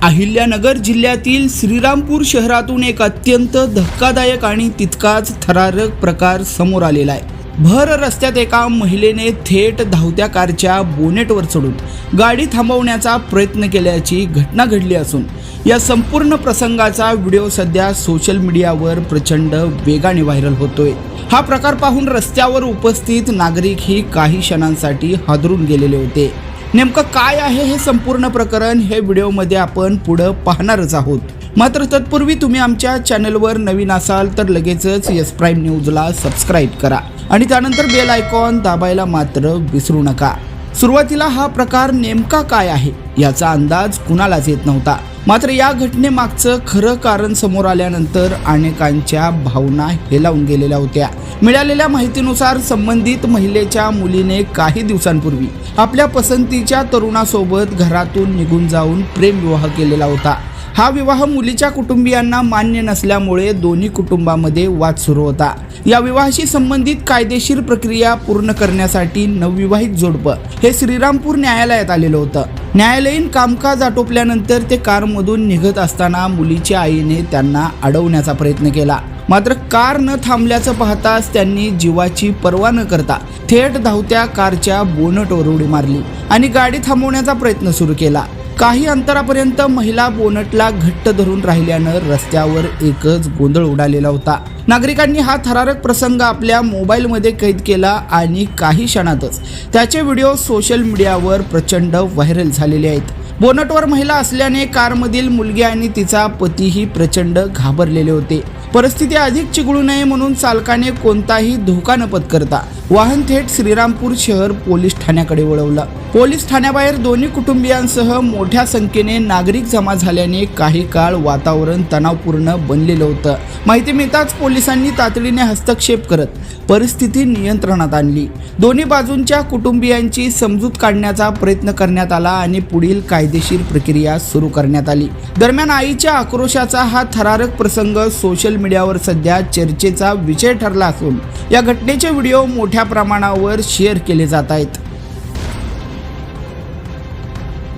अहिल्यानगर जिल्ह्यातील श्रीरामपूर शहरातून एक अत्यंत धक्कादायक आणि तितकाच थरारक प्रकार समोर आलेला आहे। भर रस्त्यात एका महिलेने थेट धावत्या कारच्या बोनेटवर चढून गाडी थांबवण्याचा प्रयत्न केल्याची घटना घडली असून या संपूर्ण प्रसंगाचा व्हिडिओ सध्या सोशल मीडियावर प्रचंड वेगाने व्हायरल होतोय। हा प्रकार पाहून रस्त्यावर उपस्थित नागरिकही काही क्षणांसाठी हादरून गेलेले होते। नेमकं काय आहे हे संपूर्ण प्रकरण हे व्हिडिओमध्ये आपण पुढे पाहणारच आहोत। मात्र तत्पूर्वी तुम्ही आमच्या चॅनलवर नवीन असाल तर लगेचच यस प्राईम न्यूजला सबस्क्राईब करा आणि त्यानंतर बेल आयकॉन दाबायला मात्र विसरू नका। सुरुवातीला हा प्रकार नेमका काय आहे याचा अंदाज कुणालाच येत नव्हता। मात्र या घटनेमागचं खरं कारण समोर आल्यानंतर अनेकांच्या भावना हेलावून गेलेल्या होत्या। मिळालेल्या माहितीनुसार संबंधित महिलेच्या मुलीने काही दिवसांपूर्वी आपल्या पसंतीच्या तरुणासोबत घरातून निघून जाऊन प्रेमविवाह केलेला होता। हा विवाह मुलीच्या कुटुंबियांना मान्य नसल्यामुळे दोन्ही कुटुंबांमध्ये वाद सुरू होता। या विवाहाशी संबंधित कायदेशीर प्रक्रिया पूर्ण करण्यासाठी नवविवाहित जोडपं हे श्रीरामपूर न्यायालयात आलेलं होतं। न्यायालयीन कामकाज आटोपल्यानंतर ते कारमधून निघत असताना मुलीच्या आईने त्यांना अडवण्याचा प्रयत्न केला। मात्र कार न थांबल्याचं पाहताच त्यांनी जीवाची पर्वा न करता थेट धावत्या कारच्या बोनटवर उडी मारली आणि गाडी थांबवण्याचा प्रयत्न सुरू केला। काही अंतरापर्यंत महिला बोनटला घट्ट धरून राहिल्यानं रस्त्यावर एकच गोंधळ उडालेला होता। नागरिकांनी हा थरारक प्रसंग आपल्या मोबाईलमध्ये कैद केला आणि काही क्षणातच त्याचे व्हिडिओ सोशल मीडियावर प्रचंड व्हायरल झालेले आहेत। बोनटवर महिला असल्याने कारमधील मुलगी आणि तिचा पतीही प्रचंड घाबरलेले होते। परिस्थिती अधिक चिघळू नये म्हणून चालकाने कोणताही धोका न पत्करता वाहन थेट श्रीरामपूर शहर पोलीस ठाण्याकडे वळवलं। पोलीस ठाण्याबाहेर दोन्ही कुटुंबियांसह मोठ्या संख्येने नागरिक जमा झाल्याने काही काळ वातावरण तणावपूर्ण बनलेलं होतं। माहिती मिळताच पोलिसांनी तातडीने हस्तक्षेप करत परिस्थिती नियंत्रणात आणली। दोन्ही बाजूंच्या कुटुंबियांची समजूत काढण्याचा प्रयत्न करण्यात आला आणि पुढील कायदेशीर प्रक्रिया सुरू करण्यात आली। दरम्यान आईच्या आक्रोशाचा हा थरारक प्रसंग सोशल मीडियावर सध्या चर्चेचा विषय ठरला असून या घटनेचे व्हिडिओ मोठ्या प्रमाणावर शेअर केले जात आहेत।